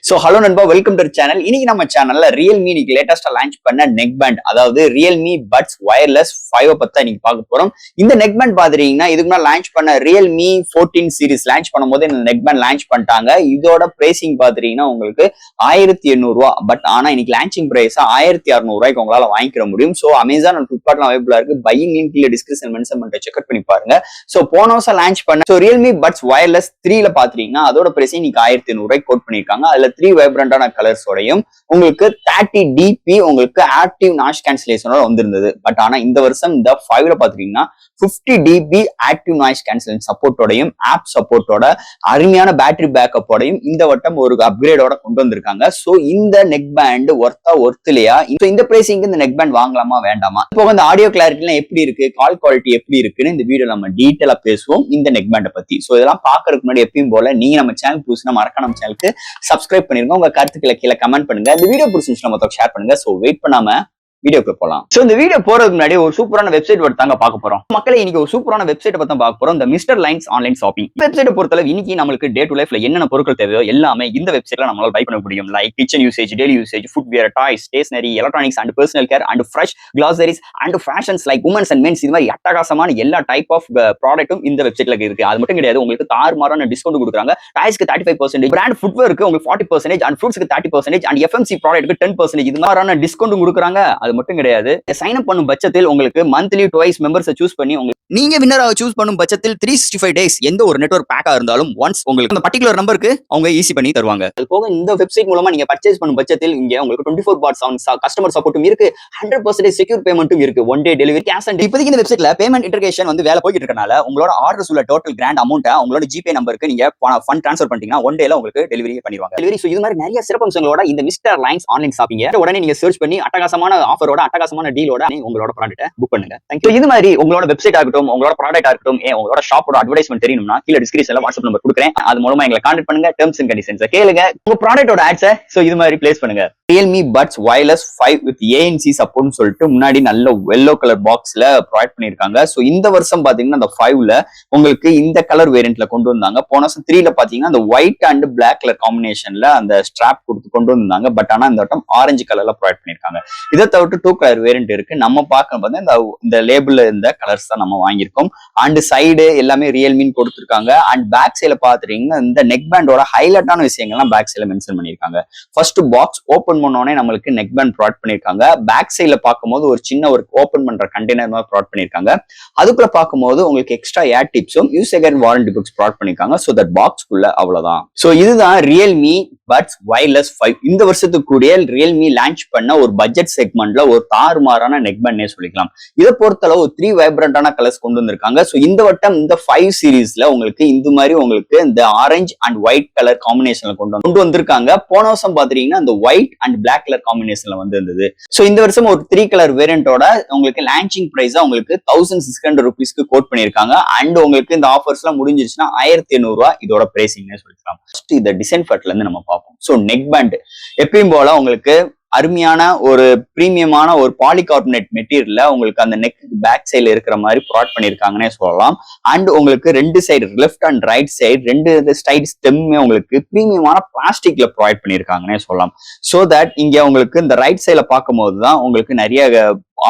So hello நண்பா, welcome to channel. இன்னைக்கு நம்ம சேனல்ல ரியல்மி இன்னைக்கு லேட்டஸ்டா லான்ச் பண்ண நெக் பேண்ட், அதாவது ரியல்மி பட்ஸ் வயர்லெஸ் 5 பத்தி இன்னைக்கு பார்க்க போறோம். இந்த நெக் பேண்ட் பாத்தீங்கன்னா இதுக்கு முன்னாடி லான்ச் பண்ண ரியல்மி 14 சீரிஸ் லான்ச் பண்ணும்போது இந்த நெக் பேண்ட் லான்ச் பண்ணிட்டாங்க. இதோட பிரைசிங் பாத்தீங்கன்னா உங்களுக்கு 1800 ரூபா. பட் ஆனா இன்னைக்கு லான்ச்சிங் பிரைஸ் 1600 ரூபாய்க்கு உங்களால வாங்கிக்கிற முடியும். சோ அமேசான் அண்ட் பிளிப்கார்ட்ல அவைலபிளா இருக்கு. பையிங் லிங்க் கீழ டிஸ்கிரிப்ஷன் மென்ஷன் பண்ணிட்டு செக் அவுட் பண்ணி பாருங்க. சோ போன வருஷம் லான்ச் பண்ண ரியல்மி பட்ஸ் வயர்லெஸ் 3ல பாத்தீங்கன்னா அதோட பிரைசிங் இன்னைக்கு 1800 ரூபாய்க்கு கோட் பண்ணிருக்காங்க. அதுல 3 வைப்ரண்டான கலர்ஸோடையும் உங்களுக்கு 30 dp உங்களுக்கு ஆக்டிவ் நாய்ஸ் கேன்சலேஷனோட வந்திருந்தது. பட் ஆனா இந்த வருஷம் இந்த 5ல பாத்தீங்கன்னா 50 dp ஆக்டிவ் நாய்ஸ் கேன்சலேஷன் சப்போர்ட்டோடையும் ஆப் சப்போர்ட்டோட அருமையான பேட்டரி பேக்கப்போடையும் இந்த வட்டம் ஒரு அப்கிரேடோட கொண்டு வந்திருக்காங்க. சோ இந்த நெக் பேண்ட் ஒர்த்லையா? இந்த பிரைசிங்க்கு இந்த நெக் பேண்ட் வாங்கலாமா வேண்டாமா? இப்போ வந்து ஆடியோ கிளாரிட்டிலாம் எப்படி இருக்கு, கால் குவாலிட்டி எப்படி இருக்குன்னு இந்த வீடியோ நம்ம டீட்டெயிலா பேசுவோம் இந்த நெக் பேண்டை பத்தி. சோ இதெல்லாம் பாக்குறதுக்கு முன்னாடி எப்பயும் போல நீங்க நம்ம சேனல் புதுசுனா மறக்காம நம்ம சேனலுக்கு சப்ஸ்கிரைப் பண்ணிருங்க. உங்க கருத்துக்களை கீழே கமெண்ட் பண்ணுங்க. இந்த வீடியோ பிடிச்சிருந்துச்சுன்னா மொத்தம் ஷேர் பண்ணுங்க. சோ வெயிட் பண்ணாம வீடியோக்கு போலாம். சோ இந்த வீடியோ போறதுக்கு முன்னாடி ஒரு சூப்பரான வெப்சைட் தாங்க பார்க்க போறோம். மக்களே இன்னைக்கு ஒரு சூப்பரான வெப்சைட் பத்தி பார்க்க போறோம். இந்த mister lines online shopping website பொறுத்தளவு இன்னைக்கு நமக்கு டே டு லைஃப்ல என்னென்ன பொருட்கள் தேவையோ எல்லாமே இந்த வெப்சைட்ல நம்மளால பை பண்ண முடியும். Like kitchen usage, daily usage, footwear, toys, stationery, electronics and personal care and fresh groceries and fashions like women's and men's. இது மாதிரி அட்டகாசமான எல்லா டைப் ஆஃப் ப்ராடக்ட்டும் இந்த வெப்சைட்ல இருக்கு. அது மட்டும் கிடையாது, உங்களுக்கு தாறுமாறான டிஸ்கவுண்ட் கொடுக்குறாங்க. டாய்ஸ்க்கு 35%, பிராண்ட் ஃபுட்வேருக்கு உங்களுக்கு 40% அண்ட் ஃப்ரூட்ஸ்க்கு 30% அண்ட் எஃப்எம்சி ப்ராடக்ட்க்கு 10%. இது மாதிரியான டிஸ்கவுண்ட் கொடுக்குறாங்க. அது மட்டும் கிடையாது, சைன் அப் பண்ணும் பட்சத்தில் உங்களுக்கு மந்த்லி ட்வைஸ் மெம்பர்ஸ் சூஸ் பண்ணி நீங்க வின்னராக சூஸ் பண்ணும் பட்சத்தில் 365 டேஸ் எந்த ஒரு நெட்வொர்க் பேக்கா இருந்தாலும் ஒன்ஸ் உங்களுக்கு அந்த பர்டிகுலர் நம்பருக்கு அவங்க ஈஸி பண்ணி தருவாங்க. அது போக இந்த வெப்சைட் மூலமா நீங்க பர்ச்சேஸ் பண்ணும் பட்சத்தில் இங்க உங்களுக்கு 24/7 கஸ்டமர் சப்போர்ட்டும் இருக்கு, 100% செக்யூர் பேமெண்ட்டும் இருக்கு, one day delivery, cash on. இப்போதைக்கு இந்த வெப்சைட்ல பேமெண்ட் இன்டகிரேஷன் வந்து வேலை போயிட்டு இருக்கனால உங்களோட ஆர்டர்ஸ் உள்ள டோட்டல் கிராண்ட் அமௌண்ட்டை உங்களோட ஜிபே நம்பருக்கு நீங்க ஃபண்ட் ட்ரான்ஸ்ஃபர் பண்ணிட்டீங்கன்னா ஒன் டேல உங்களுக்கு டெலிவரி பண்ணிடுவாங்க. டெலிவரி. இது மாதிரி நிறைய சிறப்பம்சங்களோட இந்த மிஸ்டர் லைன்ஸ் ஆன்லைன் ஷாப்பிங் உடனே நீங்க சர்ச் பண்ணி அட்டகாசமான ஆஃபரோட அட்டகாசமான டீலோட உங்களோட ப்ராடக்ட்டை புக் பண்ணுங்க. தேங்க்யூ. இது மாதிரி உங்களோட வெப்சைட் ஆகட்டும், உங்களோட ப்ராடக்ட் ஆகட்டும், உங்களோட ஷாப்போட அட்வர்டைஸ்மென்ட் தெரியணும்னா கீழ டிஸ்கிரிப்ஷன்ல வாட்ஸ்அப் நம்பர் கொடுக்குறேன். அது மூலமா எங்களை கான்டாக்ட் பண்ணுங்க. டெர்ம்ஸ் அண்ட் கண்டிஷன்ஸ் கேளுங்க. உங்க ப்ராடக்ட்டோட ஆட்ஸை இது மாதிரி பிளேஸ் பண்ணுங்க. Realme Buds Wireless 5 with ANC சப்போர்ட்னு சொல்லிட்டு முன்னாடி நல்ல எல்லோ கலர் பாக்ஸ்ல ப்ரொவைட் பண்ணிருக்காங்க. சோ இந்த வருஷம் பாத்தீங்கன்னா அந்த 5ல உங்களுக்கு இந்த கலர் வேரியன்ட்ல கொண்டு வந்தாங்க. போன வருஷம் 3ல பாத்தீங்கன்னா அந்த ஒயிட் அண்ட் பிளாக் கலர் காம்பினேஷன்ல அந்த ஸ்ட்ராப் கொடுத்து கொண்டு வந்தாங்க. பட் ஆனா இந்த வட்டம் ஆரஞ்சு கலர்ல ப்ரொவைட் பண்ணிருக்காங்க. இதை தவிர்த்து 2 கலர் வேரியன்ட் இருக்கு. நம்ம பார்க்க பார்த்தா இந்த லேபிள்ல இந்த கலர்ஸ் தான் நம்ம வாங்கியிருக்கோம். அண்ட் சைடு எல்லாமே ரியல்மின்னு கொடுத்துருக்காங்க. அண்ட் பேக் சைட்ல பாத்துட்டீங்கன்னா இந்த நெக் பேண்டோட ஹைலைட்டான விஷயங்கள்லாம் பேக் சைட்ல மென்ஷன் பண்ணிருக்காங்க. ஃபர்ஸ்ட் பாக்ஸ் ஓபன் பண்ணோனே நம்மளுக்கு நெக் பேண்ட் ப்ரொவைட் பண்ணிருக்காங்க. பேக் சைட்ல பார்க்கும்போது ஒரு சின்ன ஒரு ஓபன் பண்ற கண்டெய்னர் மாதிரி ப்ரொவைட் பண்ணிருக்காங்க. அதுக்குள்ள பார்க்கும்போது உங்களுக்கு எக்ஸ்ட்ரா ஏர் டிப்ஸும் யூசர் வாரண்டி புக்ஸ் ப்ரொவைட் பண்ணிருக்காங்க. சோ தட் பாக்ஸ்க்குள்ள அவ்வளவுதான். சோ இதுதான் ரியல்மி பட்ஸ் வயர்லெஸ் 5 இந்த வருஷத்துக்கு கூடிய ரியல்மி லான்ச் பண்ண ஒரு பட்ஜெட் செக்மெண்ட்ல ஒரு தாறுமாறான நெக் பேண்ட்னே சொல்லிக்கலாம். இதை பொறுத்தளவு 3 வைப்ரண்டான கலர்ஸ் கொண்டு வந்திருக்காங்க. சோ இந்த வட்டம் இந்த 5 சீரீஸ்ல உங்களுக்கு இந்த மாதிரி உங்களுக்கு இந்த ஆரஞ்சு அண்ட் ஒயிட் கலர் காம்பினேஷன்ல கொண்டு வந்திருக்காங்க. போன வருஷம் பாத்தீங்கன்னா இந்த ஒயிட் அண்ட் பிளாக் கலர் காம்பினேஷன்ல இருந்தது. சோ இந்த வருஷம் ஒரு 3 கலர் வேரியண்டோட உங்களுக்கு லான்ச்சிங் பிரைஸா உங்களுக்கு 1600 ரூபீஸ்க்கு கோட் பண்ணிருக்காங்க. அண்ட் உங்களுக்கு இந்த ஆஃபர்ஸ் எல்லாம் முடிஞ்சிருச்சுன்னா 1800 ரூபாய் இதோட பிரைசிங்னே சொல்லிக்கலாம். இந்த டிசைன் ஃபட்ல இருந்து நம்ம பார்ப்போம். சோ நெக் பேண்ட் எப்பயும் போல உங்களுக்கு அருமையான ஒரு பிரீமியமான ஒரு பாலிகார்பனேட் மெட்டீரியல்ல உங்களுக்கு அந்த நெக் பேக் சைட்ல இருக்கிற மாதிரி ப்ரொவைட் பண்ணிருக்காங்கன்னே சொல்லலாம். அண்ட் உங்களுக்கு ரெண்டு side left and right side ரெண்டு சைடு ஸ்டெம்மே உங்களுக்கு பிரீமியமான பிளாஸ்டிக்ல ப்ரொவைட் பண்ணிருக்காங்கன்னே சொல்லலாம். சோ தட் இங்க உங்களுக்கு இந்த ரைட் சைட்ல பார்க்கும்போது தான் உங்களுக்கு நிறைய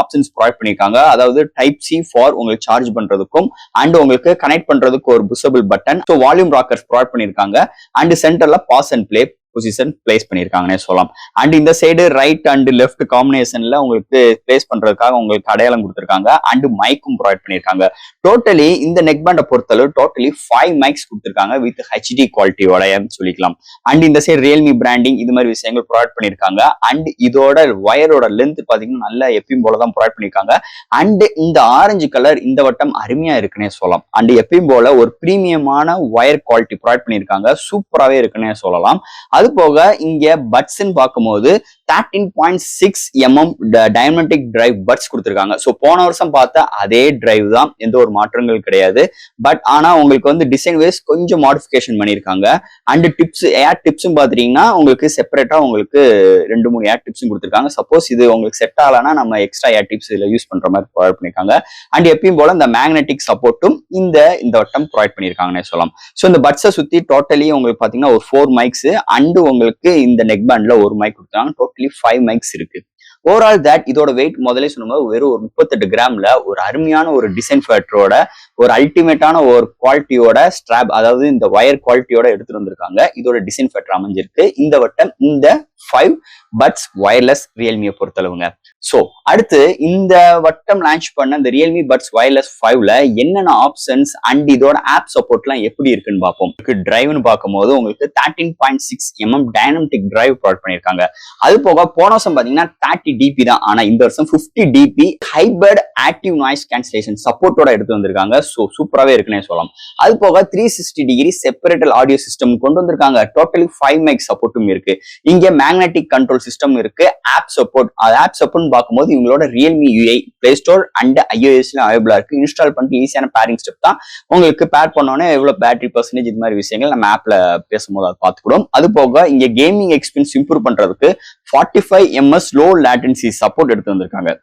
ஆப்ஷன்ஸ் ப்ரொவைட் பண்ணிருக்காங்க. அதாவது டைப் சி ஃபார் உங்களுக்கு சார்ஜ் பண்றதுக்கும் அண்ட் உங்களுக்கு கனெக்ட் பண்றதுக்கு ஒரு pushable button, so volume rockers provide பண்ணிருக்காங்க. அண்ட் சென்டர்ல pause and play position place பண்ணிருக்காங்கன்னே சொல்லலாம். அண்ட் இந்த சைடு ரைட் அண்ட் லெஃப்ட் காம்பினேஷன்ல உங்களுக்கு பிளேஸ் பண்றதுக்காக உங்களுக்கு அடையாளம் கொடுத்திருக்காங்க. அண்ட் மைக்கும் ப்ரொவைட் பண்ணிருக்காங்க. டோட்டலி இந்த நெக் பேண்டை பொறுத்தளவு டோட்டலி 5 மைக்ஸ் கொடுத்திருக்காங்க வித் HD குவாலிட்டியோட சொல்லிக்கலாம். அண்ட் இந்த சைடு ரியல்மி பிராண்டிங் இது மாதிரி விஷயங்கள் ப்ரொவைட் பண்ணிருக்காங்க. அண்ட் இதோட வயரோட லென்த் பாத்தீங்கன்னா நல்ல எப்பயும் போலதான் ப்ரொவைட் பண்ணிருக்காங்க. அண்ட் இந்த ஆரஞ்சு கலர் இந்த வட்டம் அருமையா இருக்குன்னே சொல்லலாம். அண்ட் எப்பயும் போல ஒரு பிரீமியமான வயர் குவாலிட்டி ப்ரொவைட் பண்ணிருக்காங்க. சூப்பராகவே இருக்குன்னே சொல்லலாம். அது போக இங்க பட்ஸ்ன்னு பார்க்கும்போது 13.6 mm டைனமிக் டிரைவ் பட்ஸ் கொடுத்திருக்காங்க. சோ போன வருஷம் பார்த்த அதே டிரைவ் தான், எந்த ஒரு மாற்றங்கள் கிடையாது. பட் ஆனா உங்களுக்கு வந்து டிசைன் வைஸ் கொஞ்சம் மாடிஃபிகேஷன் பண்ணிருக்காங்க. அண்ட் டிப்ஸ் ஏர் டிப்ஸும் பாத்தீங்கன்னா உங்களுக்கு செப்பரேட்டா உங்களுக்கு 2-3 ஏர் டிப்ஸும் கொடுத்திருக்காங்க. சப்போஸ் இது உங்களுக்கு செட் ஆகலன்னா நம்ம எக்ஸ்ட்ரா ஏர் டிப்ஸ் இதுல யூஸ் பண்ற மாதிரி ப்ரொவைட் பண்ணிருக்காங்க. அண்ட் எப்பயும் போல இந்த மேக்னெட்டிக் சப்போர்ட்டும் இந்த வட்டம் ப்ரொவைட் பண்ணிருக்காங்கன்னு சொல்லலாம். சோ இந்த பட்ஸை சுத்தி டோட்டலி உங்களுக்கு பாத்தீங்கன்னா ஒரு 4 மைக்ஸ் அண்ட் அண்ட் உங்களுக்கு இந்த நெக் பேண்ட்ல ஒரு மைக் கொடுத்தாங்க. டோட்டலி 5 மைக்ஸ் இருக்கு. ஓவரால் தட் இதோட வெயிட் முதலே சொன்ன வெறும் ஒரு 38 கிராம்ல ஒரு அருமையான ஒரு டிசைன் ஃபேக்டரோட ஒரு அல்டிமேட்டான ஒரு குவாலிட்டியோட ஸ்ட்ராப், அதாவது இந்த ஒயர் குவாலிட்டியோட எடுத்துட்டு வந்திருக்காங்க. இதோட டிசைன் ஃபேக்டர் அமைஞ்சிருக்கு இந்த வட்டம் இந்த 5 பட்ஸ் வயர்லெஸ் ரியல்மியை பொறுத்தளவுங்க. சோ அடுத்து இந்த வட்டம் லான்ச் பண்ண இந்த ரியல்மி பட்ஸ் வயர்லெஸ் 5ல என்னென்ன ஆப்ஷன்ஸ் அண்ட் இதோட ஆப் சப்போர்ட்லாம் எப்படி இருக்குன்னு பார்ப்போம். டிரைவ்னு பார்க்கும்போது உங்களுக்கு 13.6mm டைனமிக் டிரைவ் ப்ரொவைட் பண்ணிருக்காங்க. அது போக போன வருஷம் பாத்தீங்கன்னா 30 dp தான், ஆனா இந்த வருஷம் 50 dp hybrid active noise cancellation சப்போர்ட்டோட எடுத்து வந்திருக்காங்க. சோ சூப்பராகவே இருக்குன்னே சொல்லலாம். அது போக 360 டிகிரி செப்பரேட்டல் ஆடியோ சிஸ்டம் கொண்டு வந்திருக்காங்க. டோட்டலி 5 மைக் சப்போர்ட்டும் இருக்கு. இங்க மேக்னெட்டிக் கண்ட்ரோல் சிஸ்டம் இருக்கு. ஆப் சப்போர்ட், ஆப் சப்போர்ட் பார்க்கும்போது இவங்களோட Realme UI play store and iOS-ல அவைலபிளா இருக்கு. இன்ஸ்டால் பண்ணிட்டு ஈஸியான பேரிங் ஸ்டெப் தான். உங்களுக்கு பேர் பண்ணோன்னே எவ்வளவு பேட்டரி பர்சன்டேஜ் இது மாதிரி விஷயங்கள் நம்ம ஆப்ல பேசும்போது அதை பார்த்துக்கிடும். அது போக இங்க கேமிங் எக்ஸ்பீரியன்ஸ் இம்ப்ரூவ் பண்றதுக்கு 45ms லோ லேட்டன்சி சப்போர்ட் எடுத்து வந்திருக்காங்க.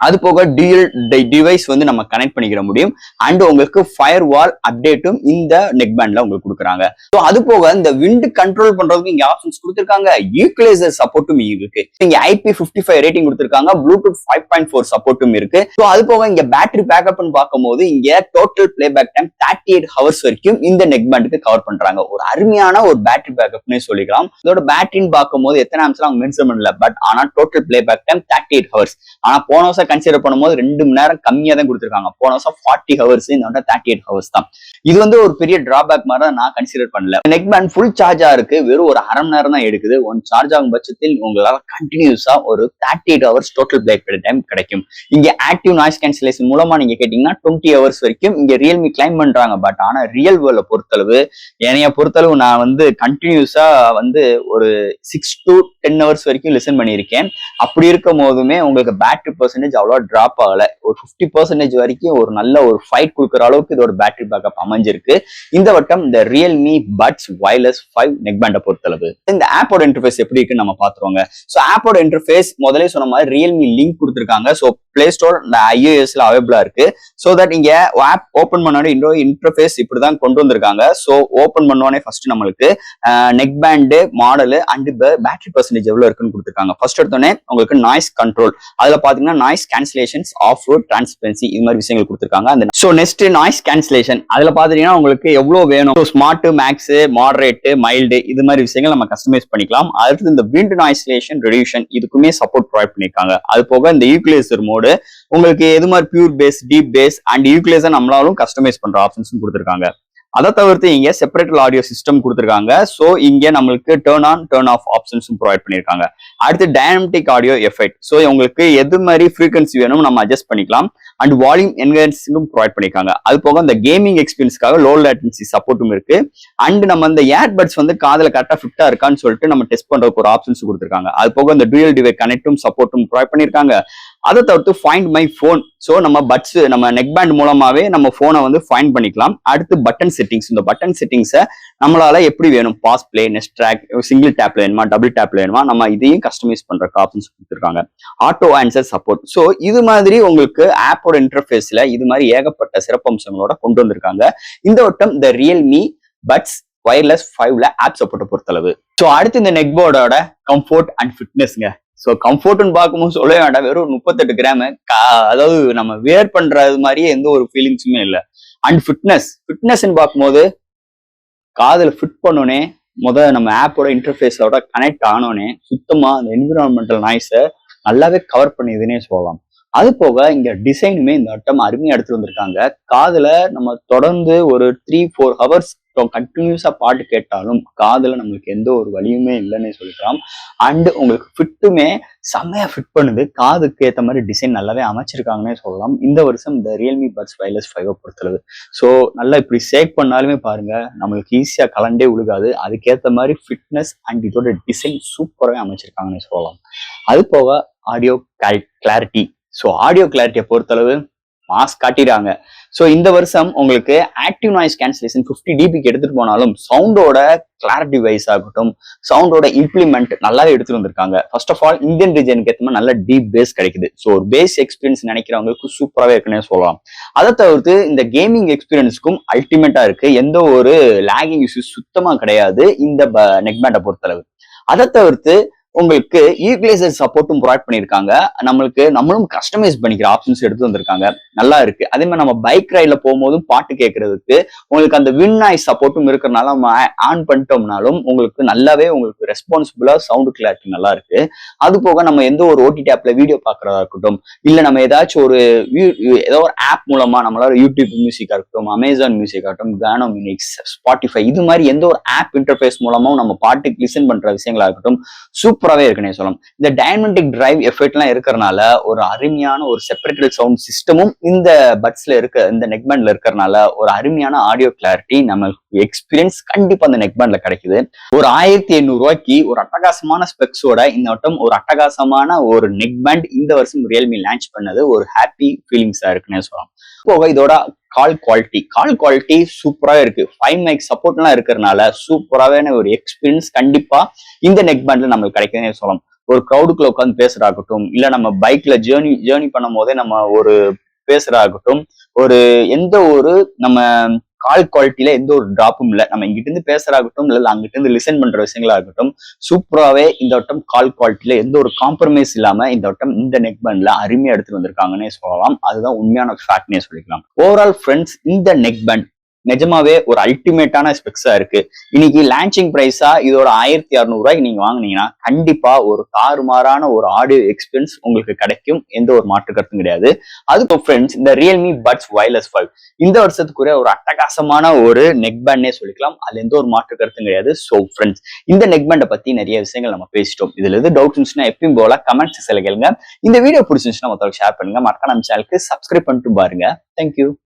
அது போக டிவைஸ் வந்து நம்ம கனெக்ட் பண்ணிக்கிற முடியும். அண்ட் உங்களுக்கு ஃபயர் வால் அப்டேட்டும் இந்த நெக் பேண்ட்ல உங்களுக்கு கொடுக்குறாங்க. ஸோ அது போக இந்த விண்ட் கண்ட்ரோல் பண்றதுக்கு இங்க ஆப்ஷன்ஸ் கொடுத்துருக்காங்க. ஈக்குவலைசர் சப்போர்ட்டும் இருக்கு. இங்க IP55 ரேட்டிங் கொடுத்துருக்காங்க. ப்ளூடூத் 5.4 சப்போர்ட்டும் இருக்கு. ஸோ அது போக இங்க பேட்டரி பேக்கப்னு பார்க்கும்போது இங்க டோட்டல் பிளேபேக் டைம் 38 ஹவர்ஸ் வரைக்கும் இந்த நெக் பேண்டுக்கு கவர் பண்றாங்க. ஒரு அருமையான ஒரு பேட்டரி பேக்கப்னே சொல்லிக்கலாம். இதோட பேட்டரின்னு பார்க்கும்போது எத்தனை ஆம்ஸ்லாம் அவங்க மென்ஷன் பண்ணல. பட் ஆனா டோட்டல் பிளேபேக் டைம் 38 ஹவர்ஸ். ஆனா போன வருஷம் கன்சிடர் பண்ணும்போது 2 மணி நேரம் கம்மியா தான் கொடுத்துருக்காங்க. போன வருஷம் 40 ஹவர்ஸ், இந்த 38 ஹவர்ஸ் தான். இது வந்து ஒரு பெரிய டிராபேக் மாதிரி தான் நான் கன்சிடர் பண்ணல. நெக் பேண்ட் ஃபுல் சார்ஜா இருக்கு. வெறும் ஒரு அரை மணி நேரம் தான் எடுக்குது. ஒன் சார்ஜ் ஆகும் பட்சத்தில் உங்களால கண்டினியூஸா ஒரு 38 ஹவர்ஸ் டோட்டல் பிளேக் டைம் கிடைக்கும். இங்க ஆக்டிவ் நாய்ஸ் கேன்சலேஷன் மூலமா நீங்க கேட்டீங்கன்னா 20 ஹவர்ஸ் வரைக்கும் இங்க ரியல்மி கிளைம் பண்றாங்க. பட் ஆனா ரியல் வேர்ல்ட பொறுத்தளவு என்னைய பொறுத்தளவு நான் வந்து கண்டினியூஸா வந்து ஒரு 6 to 10 ஹவர்ஸ் வரைக்கும் லிசன் பண்ணியிருக்கேன். அப்படி இருக்கும் போதுமே உங்களுக்கு பேட்டரி பர்சன்டேஜ் அவ்வளோ டிராப் ஆகல. ஒரு 50% வரைக்கும் ஒரு நல்ல ஒரு ஃபைட் கொடுக்குற அளவுக்கு இதோட பேட்டரி பேக்கப் அமைஞ்சிருக்கு. இந்த வட்டம் இந்த ரியல்மி பட்ஸ் வயர்லெஸ் 5 நெக் பேண்டை பொறுத்தளவு. இந்த ஆப்போட இன்டர்ஃபேஸ் எப்படி இருக்குன்னு நம்ம பாத்துருவாங்க. ஸோ ஆப்போட இன்டர்ஃபேஸ் முதலே சொன்ன மாதிரி ரியல்மி லிங்க் கொடுத்துருக்காங்க. ஸோ பிளே ஸ்டோர் இந்த iOS-ல அவைலபிளா இருக்கு. ஸோ தட் இங்க ஆப் ஓப்பன் பண்ணோடனே இன்டர்ஃபேஸ் இப்படிதான் கொண்டு வந்திருக்காங்க. ஸோ ஓப்பன் பண்ணோடனே ஃபர்ஸ்ட் நம்மளுக்கு neck band model and battery percentage எவ்வளவு இருக்குன்னு கொடுத்துருக்காங்க. ஃபர்ஸ்ட் எடுத்தோடனே உங்களுக்கு நாய்ஸ் கண்ட்ரோல், அதுல பாத்தீங்கன்னா noise cancellations, off road transparency, இது மாதிரி விஷயங்கள் கொடுத்துருக்காங்க. அந்த ஸோ நெக்ஸ்ட் நாய்ஸ் கேன்சலேஷன், அதுல பாத்தீங்கன்னா உங்களுக்கு எவ்வளவு வேணும், ஸ்மார்ட், மேக்ஸ், மாடரேட், மைல்டு, இது மாதிரி விஷயங்கள் நம்ம கஸ்டமைஸ் பண்ணிக்கலாம். அடுத்து இந்த விண்ட் நாய்ஸ்லேஷன் ரெடியூஷன் இதுக்குமே சப்போர்ட் ப்ரொவைட் பண்ணிருக்காங்க. அது போக இந்த ஈக்குவலைசர் மோடு உங்களுக்கு எது மாதிரி pure bass, deep bass and equalizer நம்மளாலும் கஸ்டமைஸ் பண்ற ஆப்ஷன்ஸும் கொடுத்துருக்காங்க. அதை தவிர்த்து இங்க செப்பரேட்டல் ஆடியோ சிஸ்டம் கொடுத்துருக்காங்க. ஸோ இங்க நம்மளுக்கு டர்ன் ஆன் டர்ன் ஆஃப் ஆப்ஷன்ஸும் ப்ரொவைட் பண்ணிருக்காங்க. அடுத்து டைனமிக் ஆடியோ எஃபெக்ட், ஸோ உங்களுக்கு எது மாதிரி ஃப்ரீக்வன்சி வேணும் நம்ம அட்ஜஸ்ட் பண்ணிக்கலாம். அண்ட் வால்யூம் என்ஹான்சிங்கும் ப்ரொவைட் பண்ணிருக்காங்க. அது போக இந்த கேமிங் எக்ஸ்பீரியன்ஸ்க்காக லோ லேட்டன்சி சப்போர்ட்டும் இருக்கு. அண்ட் நம்ம இந்த ஏர்பட்ஸ் வந்து காதுல கரெக்டா ஃபிட்டா இருக்கான்னு சொல்லிட்டு நம்ம டெஸ்ட் பண்றதுக்கு ஒரு ஆப்ஷன்ஸ் கொடுத்துருக்காங்க. அது போக இந்த டூயல் டிவைஸ் கனெக்டும் சப்போர்ட்டும் ப்ரொவைட் பண்ணிருக்காங்க. அதை தவிர்த்து ஃபைண்ட் மை போன், ஸோ நம்ம பட்ஸ் நம்ம நெக் பேண்ட் மூலமாவே நம்ம போனை வந்து ஃபைண்ட் பண்ணிக்கலாம். அடுத்து பட்டன் செட்டிங்ஸ், இந்த பட்டன் செட்டிங்ஸை நம்மளால எப்படி வேணும், pause, play, next track, single டேப்ல வேணுமா, டபுள் டேப்ல வேணுமா, நம்ம இதையும் கஸ்டமைஸ் பண்ற ஆப்ஷன்ஸ் கொடுத்துருக்காங்க. ஆட்டோ ஆன்சர் சப்போர்ட், ஸோ இது மாதிரி உங்களுக்கு ஆப்போட இன்டர்ஃபேஸ்ல இது மாதிரி ஏகப்பட்ட சிறப்பம்சங்களோட கொண்டு வந்திருக்காங்க. இந்த வட்டம் இந்த ரியல்மி பட்ஸ் வயர்லெஸ் 5ல ஆப் சப்போர்ட்டை பொறுத்தளவு. ஸோ அடுத்து இந்த நெக் போர்டோட கம்ஃபோர்ட் அண்ட் ஃபிட்னஸ்ங்க. ஸோ கம்ஃபோர்ட்னு பார்க்கும்போது சொல்லவே வேண்டாம், வெறும் 38 கிராம், அதாவது நம்ம வேர் பண்றது மாதிரியே எந்த ஒரு ஃபீலிங்ஸுமே இல்லை. அண்ட் ஃபிட்னஸ்ன்னு பார்க்கும்போது காதில் ஃபிட் பண்ணோன்னே நம்ம ஆப்போட இன்டர்ஃபேஸோட கனெக்ட் ஆனோடனே சுத்தமா அந்த என்விரான்மெண்டல் நாய்ஸை நல்லாவே கவர் பண்ணியதுன்னே சொல்லலாம். அது போக இங்க டிசைனுமே இந்த வட்டம் அருமையா எடுத்துட்டு வந்திருக்காங்க. காதுல நம்ம தொடர்ந்து ஒரு 3-4 ஹவர்ஸ் கண்டினியூஸா பாட்டு கேட்டாலும் காதுல நம்மளுக்கு எந்த ஒரு வலியுமே இல்லைன்னு சொல்லிக்கலாம். அண்ட் உங்களுக்கு ஃபிட்டுமே செம்மையா ஃபிட் பண்ணுது. காதுக்கு ஏற்ற மாதிரி டிசைன் நல்லாவே அமைச்சிருக்காங்கன்னே சொல்லலாம். இந்த வருஷம் இந்த ரியல்மி பட்ஸ் வயர்லெஸ் 5 பொறுத்தளவு. ஸோ நல்லா இப்படி சேக் பண்ணாலுமே பாருங்க நம்மளுக்கு ஈஸியா கலண்டே உழுகாது. அதுக்கேற்ற மாதிரி ஃபிட்னஸ் அண்ட் இதோட டிசைன் சூப்பராகவே அமைச்சிருக்காங்கன்னு சொல்லலாம். அது போக ஆடியோ கிளாரிட்டி, ஸோ ஆடியோ கிளாரிட்டியை பொறுத்தளவு மாஸ் காட்டிடுறாங்க. ஸோ இந்த வருஷம் உங்களுக்கு ஆக்டிவ் நாய்ஸ் கேன்சலேஷன் 50 dBக்கு எடுத்துட்டு போனாலும் சவுண்டோட கிளாரிட்டி வைஸ் ஆகட்டும், சவுண்டோட இம்ப்ளிமெண்ட் நல்லாவே எடுத்துட்டு வந்திருக்காங்க. ஃபர்ஸ்ட் ஆஃப் ஆல் இந்தியன் ரீஜனுக்கு ஏற்ற மாதிரி நல்ல டீப் பேஸ் கிடைக்குது. ஸோ ஒரு பேஸ் எக்ஸ்பீரியன்ஸ் நினைக்கிறவங்களுக்கு சூப்பராகவே இருக்குன்னே சொல்லலாம். அதை தவிர்த்து இந்த கேமிங் எக்ஸ்பீரியன்ஸ்க்கும் அல்டிமேட்டா இருக்கு. எந்த ஒரு லேகிங் இஷ்யூஸ் சுத்தமா கிடையாது இந்த நெக் பேண்டை பொறுத்தளவு. அதை தவிர்த்து உங்களுக்கு ஈக்குவலைசர் சப்போர்ட்டும் ப்ரொவைட் பண்ணியிருக்காங்க. நம்மளும் கஸ்டமைஸ் பண்ணிக்கிற ஆப்ஷன்ஸ் எடுத்து வந்திருக்காங்க. நல்லா இருக்கு. அதே மாதிரி நம்ம பைக் ரைட்ல போகும்போதும் பாட்டு கேட்கறதுக்கு உங்களுக்கு அந்த வின் நாய்ஸ் சப்போர்ட்டும் இருக்கிறனால நம்ம ஆன் பண்ணிட்டோம்னாலும் உங்களுக்கு நல்லாவே உங்களுக்கு ரெஸ்பான்சிபிளா சவுண்ட் கிளாரிட்டி நல்லா இருக்கு. அது போக நம்ம எந்த ஒரு ஓடிடி ஆப்ல வீடியோ பார்க்கறதா இருக்கட்டும், இல்ல நம்ம ஏதாச்சும் ஏதோ ஒரு ஆப் மூலமா நம்மளால யூடியூப் மியூசிக்கா இருக்கட்டும், அமேசான் மியூசிக் ஆகட்டும், கானோ மியூனிக்ஸ், ஸ்பாட்டிஃபை இது மாதிரி எந்த ஒரு ஆப் இன்டர்ஃபேஸ் மூலமாவும் நம்ம பாட்டுக்கு லிசன் பண்ற விஷயங்களா இருக்கட்டும் சூப்பராகவே இருக்குன்னே சொல்லலாம். இந்த டைனமெட்டிக் டிரைவ் எஃபெக்ட்லாம் இருக்கிறனால ஒரு அருமையான ஒரு செப்பரேட்டட் சவுண்ட் சிஸ்டமும் இந்த பட்ஸ்ல இந்த நெக் பேண்ட்ல இருக்கிறனால ஒரு அருமையான ஆடியோ கிளாரிட்டி நம்ம எக்ஸ்பீரியன்ஸ் கண்டிப்பா அந்த நெக் பேண்ட்ல கிடைக்குது. ஒரு 1800 ரூபாய்க்கு ஒரு அட்டகாசமான ஸ்பெக்ஸோட இந்த வட்டம் ஒரு அட்டகாசமான ஒரு நெக் பேண்ட் இந்த வருஷம் ரியல்மி லான்ச் பண்ணது ஒரு ஹாப்பி ஃபீலிங்ஸா இருக்குன்னே சொல்லலாம். போக இதோட கால் குவாலிட்டி சூப்பரா இருக்கு. 5 மைக் சப்போர்ட்லாம் இருக்கிறதுனால சூப்பரான ஒரு எக்ஸ்பீரியன்ஸ் கண்டிப்பா இந்த நெக் பேண்ட்ல நம்மளுக்கு கிடைக்குதுன்னு சொல்லலாம். ஒரு க்ரௌடுக்குள்ள உட்காந்து பேசுறாகட்டும், இல்ல நம்ம பைக்ல ஜேர்னி பண்ணும் போதே நம்ம ஒரு பேசுறாகட்டும், ஒரு எந்த ஒரு நம்ம கால் குவாலிட்டியில எந்த ஒரு டிராப்பும் இல்லை. நம்ம இங்கிட்ட இருந்து பேசுறாகட்டும், இல்ல அங்கிட்ட இருந்து லிசன் பண்ற விஷயங்களாகட்டும் சூப்பராகவே இந்த வட்டம் கால் குவாலிட்டியில எந்த ஒரு காம்ப்ரமைஸ் இல்லாம இந்த வட்டம் இந்த நெக் பேண்ட்ல அருமையா எடுத்துட்டு வந்திருக்காங்கன்னே சொல்லலாம். அதுதான் உண்மையான ஃபேக்ட்னே சொல்லிக்கலாம். ஓவரால் ஃப்ரெண்ட்ஸ், இந்த நெக் பேண்ட் நிஜமாவே ஒரு அல்டிமேட்டான ஸ்பெக்ஸா இருக்கு. இன்னைக்கு லான்ச்சிங் பிரைஸா இதோட 1600 ரூபாய்க்கு நீங்க வாங்குனீங்கன்னா கண்டிப்பா ஒரு தாறுமாறான ஒரு ஆடியோ எக்ஸ்பீரியன்ஸ் உங்களுக்கு கிடைக்கும். எந்த ஒரு மாற்று கருத்தும் கிடையாது. அதுக்கு ஃப்ரெண்ட்ஸ், இந்த ரியல்மி பட்ஸ் வயர்லெஸ் 5 இந்த வருஷத்துக்குரிய ஒரு அட்டகாசமான ஒரு நெக் பேண்டே சொல்லிக்கலாம். அதுல எந்த ஒரு மாற்று கருத்தும் கிடையாது. ஸோ ஃப்ரெண்ட்ஸ், இந்த நெக் பேண்டை பத்தி நிறைய விஷயங்கள் நம்ம பேசிட்டோம். இதுல எது டவுட் இருந்துச்சுன்னா எப்பயும் போல கமெண்ட் செக்ஷன்ல கேளுங்க. இந்த வீடியோ பிடிச்சிருந்துச்சுன்னா மொத்தம் ஷேர் பண்ணுங்க. மறக்காம நம்ம சேனலுக்கு சப்ஸ்கிரைப் பண்ணிட்டு பாருங்க. தேங்க்யூ.